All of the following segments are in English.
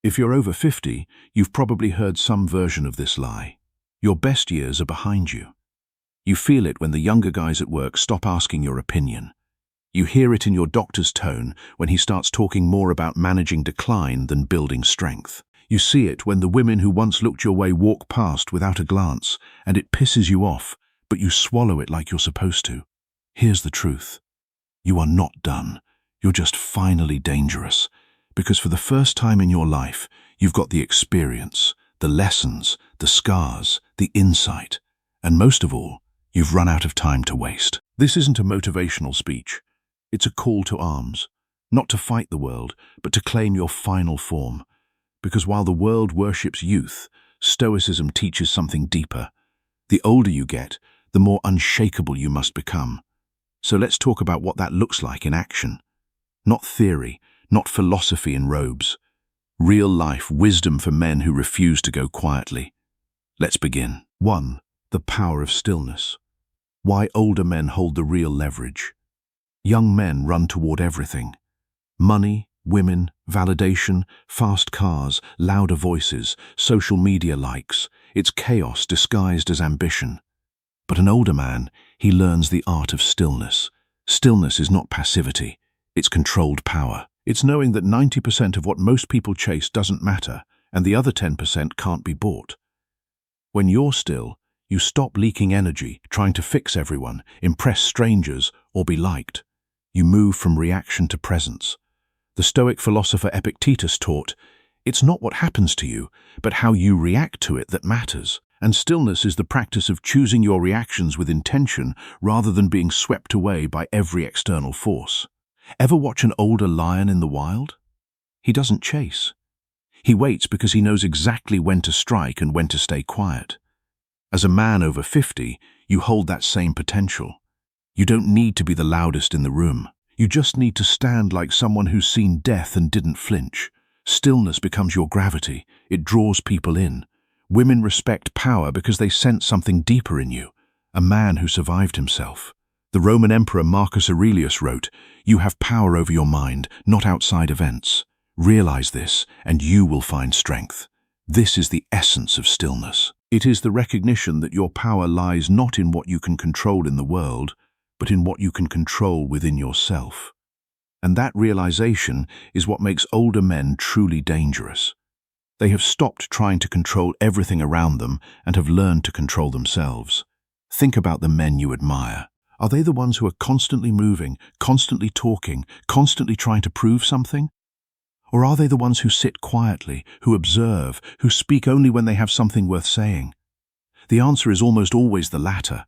If you're over 50, you've probably heard some version of this lie. Your best years are behind you. You feel it when the younger guys at work stop asking your opinion. You hear it in your doctor's tone when he starts talking more about managing decline than building strength. You see it when the women who once looked your way walk past without a glance, and it pisses you off, but you swallow it like you're supposed to. Here's the truth. You are not done. You're just finally dangerous. Because for the first time in your life, you've got the experience, the lessons, the scars, the insight, and most of all, you've run out of time to waste. This isn't a motivational speech. It's a call to arms, not to fight the world, but to claim your final form. Because while the world worships youth, Stoicism teaches something deeper. The older you get, the more unshakable you must become. So let's talk about what that looks like in action. Not theory, not philosophy in robes. Real life wisdom for men who refuse to go quietly. Let's begin. 1. The power of stillness. Why older men hold the real leverage. Young men run toward everything. Money, women, validation, fast cars, louder voices, social media likes. It's chaos disguised as ambition. But an older man, he learns the art of stillness. Stillness is not passivity. It's controlled power. It's knowing that 90% of what most people chase doesn't matter, and the other 10% can't be bought. When you're still, you stop leaking energy, trying to fix everyone, impress strangers, or be liked. You move from reaction to presence. The Stoic philosopher Epictetus taught, it's not what happens to you, but how you react to it that matters. And stillness is the practice of choosing your reactions with intention rather than being swept away by every external force. Ever watch an older lion in the wild? He doesn't chase. He waits because he knows exactly when to strike and when to stay quiet. As a man over 50, you hold that same potential. You don't need to be the loudest in the room. You just need to stand like someone who's seen death and didn't flinch. Stillness becomes your gravity. It draws people in. Women respect power because they sense something deeper in you, a man who survived himself. The Roman Emperor Marcus Aurelius wrote, "You have power over your mind, not outside events. Realize this, and you will find strength." This is the essence of stillness. It is the recognition that your power lies not in what you can control in the world, but in what you can control within yourself. And that realization is what makes older men truly dangerous. They have stopped trying to control everything around them and have learned to control themselves. Think about the men you admire. Are they the ones who are constantly moving, constantly talking, constantly trying to prove something? Or are they the ones who sit quietly, who observe, who speak only when they have something worth saying? The answer is almost always the latter.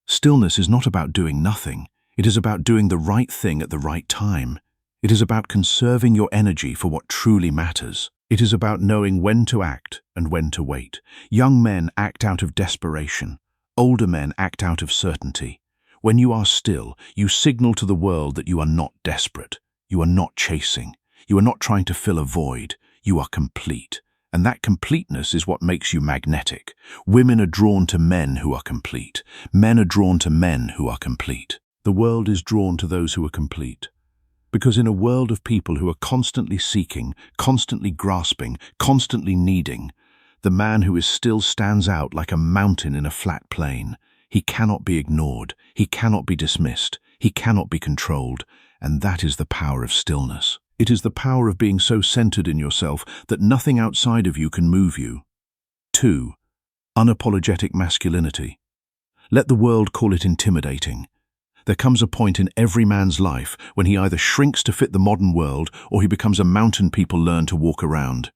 Stillness is not about doing nothing. It is about doing the right thing at the right time. It is about conserving your energy for what truly matters. It is about knowing when to act and when to wait. Young men act out of desperation. Older men act out of certainty. When you are still, you signal to the world that you are not desperate. You are not chasing. You are not trying to fill a void. You are complete. And that completeness is what makes you magnetic. Women are drawn to men who are complete. Men are drawn to men who are complete. The world is drawn to those who are complete. Because in a world of people who are constantly seeking, constantly grasping, constantly needing, the man who is still stands out like a mountain in a flat plain. He cannot be ignored. He cannot be dismissed. He cannot be controlled. And that is the power of stillness. It is the power of being so centered in yourself that nothing outside of you can move you. 2. Unapologetic masculinity. Let the world call it intimidating. There comes a point in every man's life when he either shrinks to fit the modern world or he becomes a mountain people learn to walk around.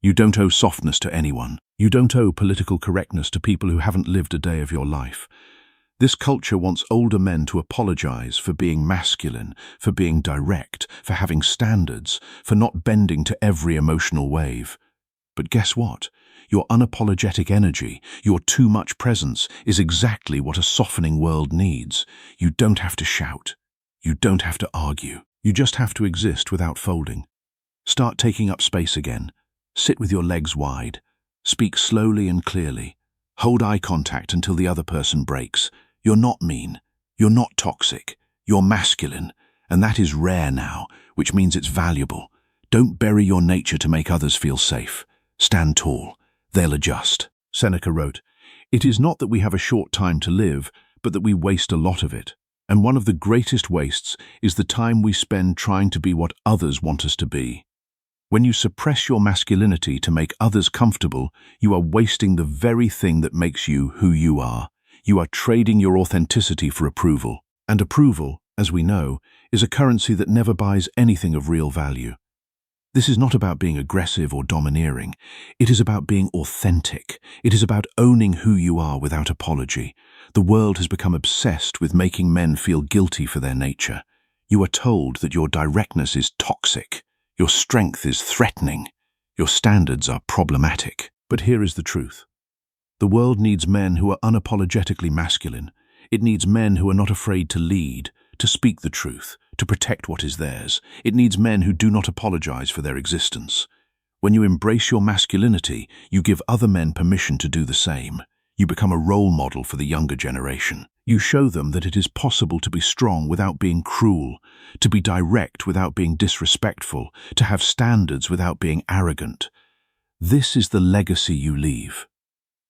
You don't owe softness to anyone. You don't owe political correctness to people who haven't lived a day of your life. This culture wants older men to apologize for being masculine, for being direct, for having standards, for not bending to every emotional wave. But guess what? Your unapologetic energy, your too much presence, is exactly what a softening world needs. You don't have to shout. You don't have to argue. You just have to exist without folding. Start taking up space again. Sit with your legs wide. Speak slowly and clearly. Hold eye contact until the other person breaks. You're not mean. You're not toxic. You're masculine. And that is rare now, which means it's valuable. Don't bury your nature to make others feel safe. Stand tall. They'll adjust. Seneca wrote, "It is not that we have a short time to live, but that we waste a lot of it. And one of the greatest wastes is the time we spend trying to be what others want us to be." When you suppress your masculinity to make others comfortable, you are wasting the very thing that makes you who you are. You are trading your authenticity for approval. And approval, as we know, is a currency that never buys anything of real value. This is not about being aggressive or domineering. It is about being authentic. It is about owning who you are without apology. The world has become obsessed with making men feel guilty for their nature. You are told that your directness is toxic. Your strength is threatening. Your standards are problematic. But here is the truth. The world needs men who are unapologetically masculine. It needs men who are not afraid to lead, to speak the truth, to protect what is theirs. It needs men who do not apologize for their existence. When you embrace your masculinity, you give other men permission to do the same. You become a role model for the younger generation. You show them that it is possible to be strong without being cruel, to be direct without being disrespectful, to have standards without being arrogant. This is the legacy you leave.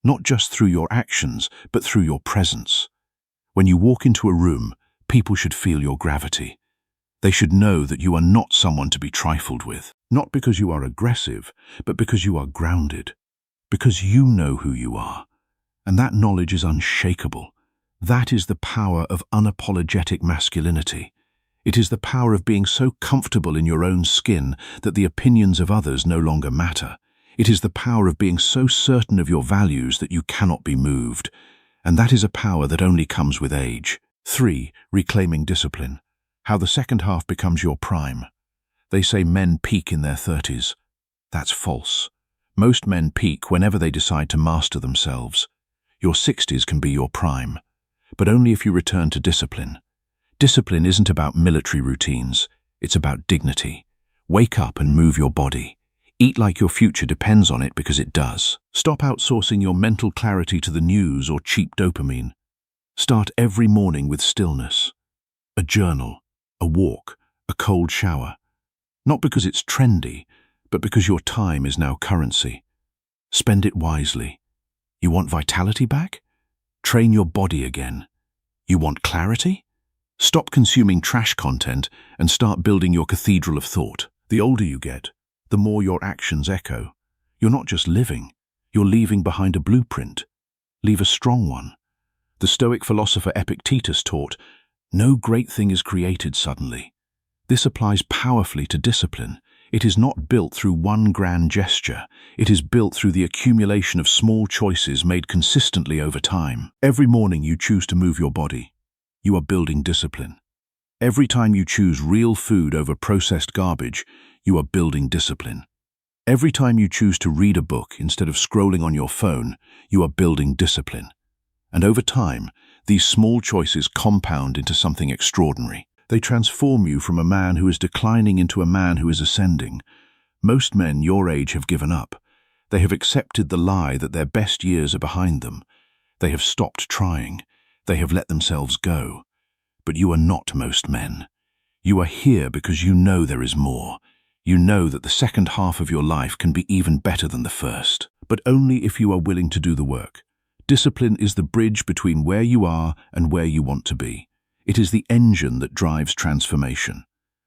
Not just through your actions, but through your presence. When you walk into a room, people should feel your gravity. They should know that you are not someone to be trifled with. Not because you are aggressive, but because you are grounded. Because you know who you are. And that knowledge is unshakable. That is the power of unapologetic masculinity. It is the power of being so comfortable in your own skin that the opinions of others no longer matter. It is the power of being so certain of your values that you cannot be moved. And that is a power that only comes with age. 3. Reclaiming discipline. How the second half becomes your prime. They say men peak in their 30s. That's false. Most men peak whenever they decide to master themselves. Your 60s can be your prime, but only if you return to discipline. Discipline isn't about military routines. It's about dignity. Wake up and move your body. Eat like your future depends on it because it does. Stop outsourcing your mental clarity to the news or cheap dopamine. Start every morning with stillness. A journal, a walk, a cold shower. Not because it's trendy, but because your time is now currency. Spend it wisely. You want vitality back? Train your body again. You want clarity? Stop consuming trash content and start building your cathedral of thought. The older you get, the more your actions echo. You're not just living, you're leaving behind a blueprint. Leave a strong one. The Stoic philosopher Epictetus taught, "No great thing is created suddenly." This applies powerfully to discipline. It is not built through one grand gesture. It is built through the accumulation of small choices made consistently over time. Every morning you choose to move your body. You are building discipline. Every time you choose real food over processed garbage, you are building discipline. Every time you choose to read a book instead of scrolling on your phone, you are building discipline. And over time, these small choices compound into something extraordinary. They transform you from a man who is declining into a man who is ascending. Most men your age have given up. They have accepted the lie that their best years are behind them. They have stopped trying. They have let themselves go. But you are not most men. You are here because you know there is more. You know that the second half of your life can be even better than the first. But only if you are willing to do the work. Discipline is the bridge between where you are and where you want to be. It is the engine that drives transformation.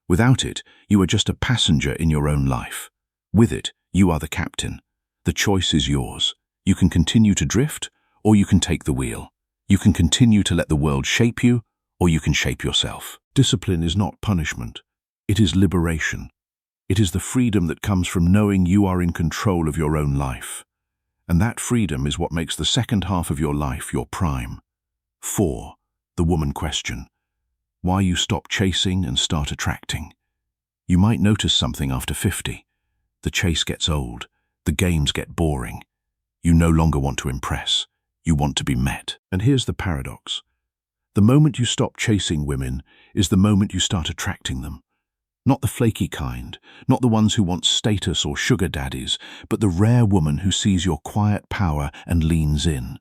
Without it, you are just a passenger in your own life. With it, you are the captain. The choice is yours. You can continue to drift, or you can take the wheel. You can continue to let the world shape you, or you can shape yourself. Discipline is not punishment. It is liberation. It is the freedom that comes from knowing you are in control of your own life. And that freedom is what makes the second half of your life your prime. 4. The woman question. Why you stop chasing and start attracting. You might notice something after 50. The chase gets old. The games get boring. You no longer want to impress. You want to be met. And here's the paradox. The moment you stop chasing women is the moment you start attracting them. Not the flaky kind, not the ones who want status or sugar daddies, but the rare woman who sees your quiet power and leans in.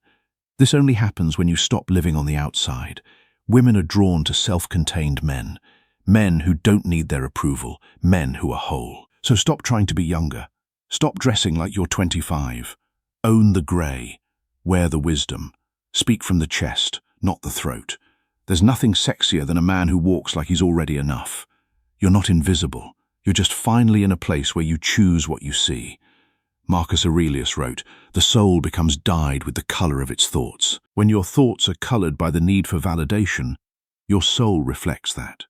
This only happens when you stop living on the outside. Women are drawn to self-contained men. Men who don't need their approval. Men who are whole. So stop trying to be younger. Stop dressing like you're 25. Own the grey. Wear the wisdom. Speak from the chest, not the throat. There's nothing sexier than a man who walks like he's already enough. You're not invisible. You're just finally in a place where you choose what you see. Marcus Aurelius wrote, "The soul becomes dyed with the colour of its thoughts." When your thoughts are coloured by the need for validation, your soul reflects that.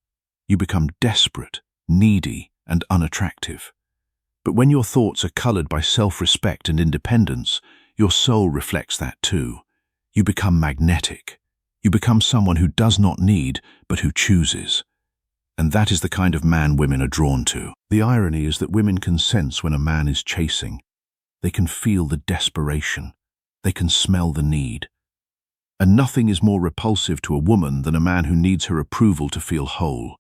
You become desperate, needy, and unattractive. But when your thoughts are coloured by self-respect and independence, your soul reflects that too. You become magnetic. You become someone who does not need, but who chooses. And that is the kind of man women are drawn to. The irony is that women can sense when a man is chasing. They can feel the desperation. They can smell the need. And nothing is more repulsive to a woman than a man who needs her approval to feel whole.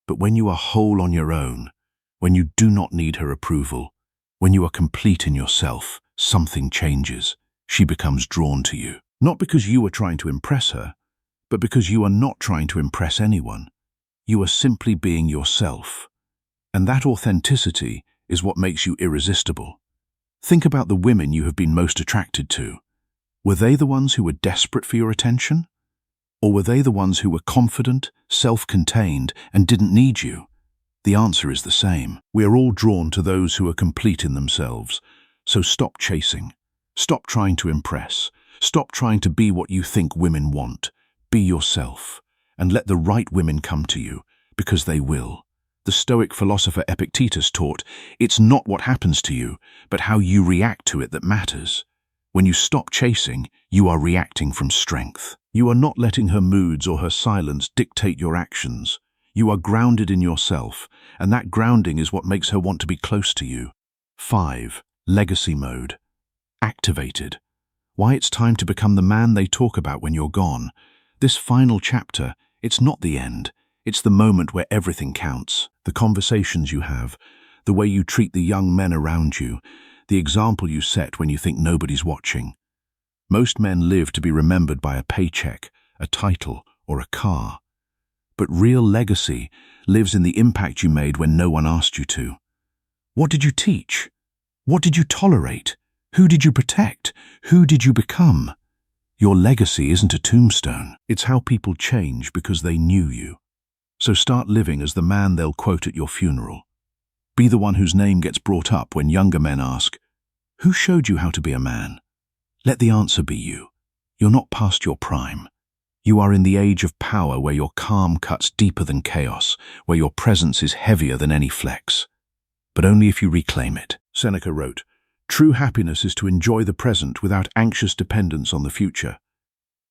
But when you are whole on your own, when you do not need her approval, when you are complete in yourself, something changes. She becomes drawn to you. Not because you are trying to impress her, but because you are not trying to impress anyone. You are simply being yourself. And that authenticity is what makes you irresistible. Think about the women you have been most attracted to. Were they the ones who were desperate for your attention? Or were they the ones who were confident, self-contained, and didn't need you? The answer is the same. We are all drawn to those who are complete in themselves. So stop chasing. Stop trying to impress. Stop trying to be what you think women want. Be yourself. And let the right women come to you, because they will. The Stoic philosopher Epictetus taught, it's not what happens to you, but how you react to it that matters. When you stop chasing, you are reacting from strength. You are not letting her moods or her silence dictate your actions. You are grounded in yourself, and that grounding is what makes her want to be close to you. 5. Legacy mode. Activated. Why it's time to become the man they talk about when you're gone. This final chapter, it's not the end. It's the moment where everything counts. The conversations you have, the way you treat the young men around you, the example you set when you think nobody's watching. Most men live to be remembered by a paycheck, a title, or a car. But real legacy lives in the impact you made when no one asked you to. What did you teach? What did you tolerate? Who did you protect? Who did you become? Your legacy isn't a tombstone. It's how people change because they knew you. So start living as the man they'll quote at your funeral. Be the one whose name gets brought up when younger men ask, "Who showed you how to be a man?" Let the answer be you. You're not past your prime. You are in the age of power where your calm cuts deeper than chaos, where your presence is heavier than any flex. But only if you reclaim it. Seneca wrote, "True happiness is to enjoy the present without anxious dependence on the future."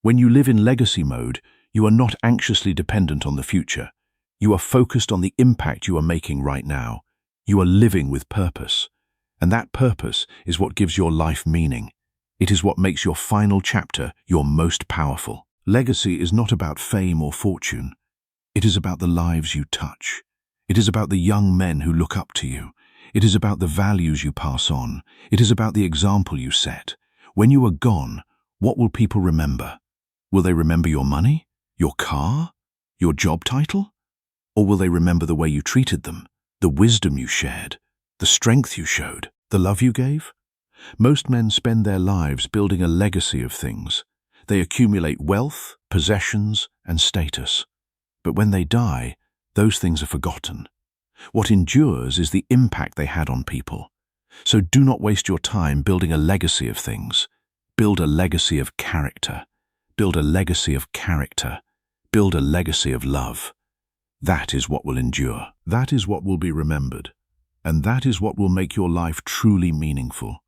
When you live in legacy mode, you are not anxiously dependent on the future. You are focused on the impact you are making right now. You are living with purpose. And that purpose is what gives your life meaning. It is what makes your final chapter your most powerful. Legacy is not about fame or fortune. It is about the lives you touch. It is about the young men who look up to you. It is about the values you pass on. It is about the example you set. When you are gone, what will people remember? Will they remember your money? Your car? Your job title? Or will they remember the way you treated them, the wisdom you shared, the strength you showed, the love you gave? Most men spend their lives building a legacy of things. They accumulate wealth, possessions, and status. But when they die, those things are forgotten. What endures is the impact they had on people. So do not waste your time building a legacy of things. Build a legacy of character. Build a legacy of character. Build a legacy of love. That is what will endure. That is what will be remembered. And that is what will make your life truly meaningful.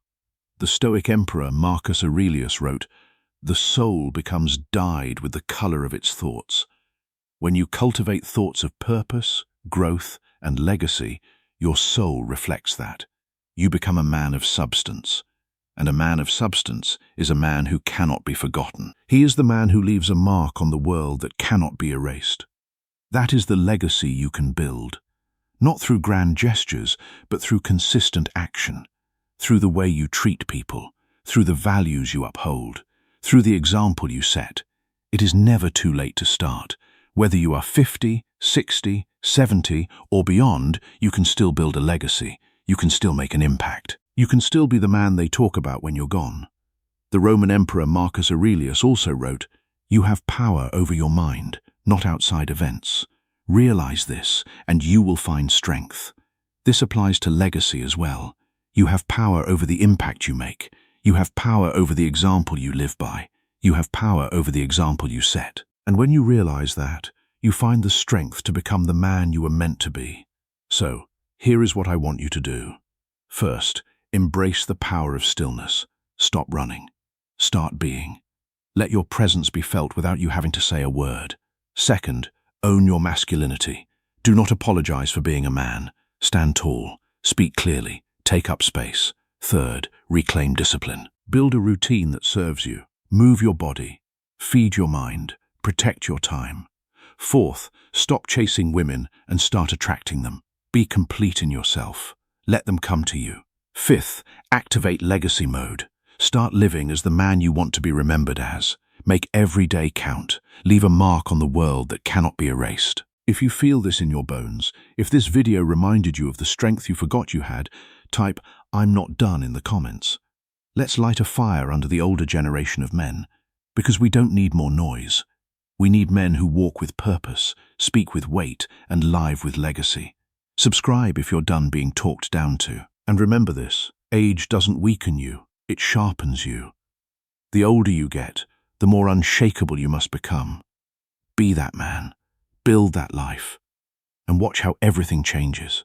The Stoic emperor Marcus Aurelius wrote, "The soul becomes dyed with the colour of its thoughts." When you cultivate thoughts of purpose, growth, and legacy, your soul reflects that. You become a man of substance. And a man of substance is a man who cannot be forgotten. He is the man who leaves a mark on the world that cannot be erased. That is the legacy you can build. Not through grand gestures, but through consistent action. Through the way you treat people. Through the values you uphold. Through the example you set. It is never too late to start. Whether you are 50, 60, 70, or beyond, you can still build a legacy. You can still make an impact. You can still be the man they talk about when you're gone. The Roman Emperor Marcus Aurelius also wrote, "You have power over your mind, not outside events. Realize this, and you will find strength." This applies to legacy as well. You have power over the impact you make. You have power over the example you live by. You have power over the example you set. And when you realize that, you find the strength to become the man you were meant to be. So, here is what I want you to do. First, embrace the power of stillness. Stop running. Start being. Let your presence be felt without you having to say a word. Second, own your masculinity. Do not apologize for being a man. Stand tall. Speak clearly. Take up space. Third, reclaim discipline. Build a routine that serves you. Move your body. Feed your mind. Protect your time. Fourth, stop chasing women and start attracting them. Be complete in yourself. Let them come to you. Fifth, activate legacy mode. Start living as the man you want to be remembered as. Make every day count. Leave a mark on the world that cannot be erased. If you feel this in your bones, if this video reminded you of the strength you forgot you had, type "I'm not done" in the comments. Let's light a fire under the older generation of men, because we don't need more noise. We need men who walk with purpose, speak with weight, and live with legacy. Subscribe if you're done being talked down to. And remember this, age doesn't weaken you, it sharpens you. The older you get, the more unshakable you must become. Be that man, build that life, and watch how everything changes.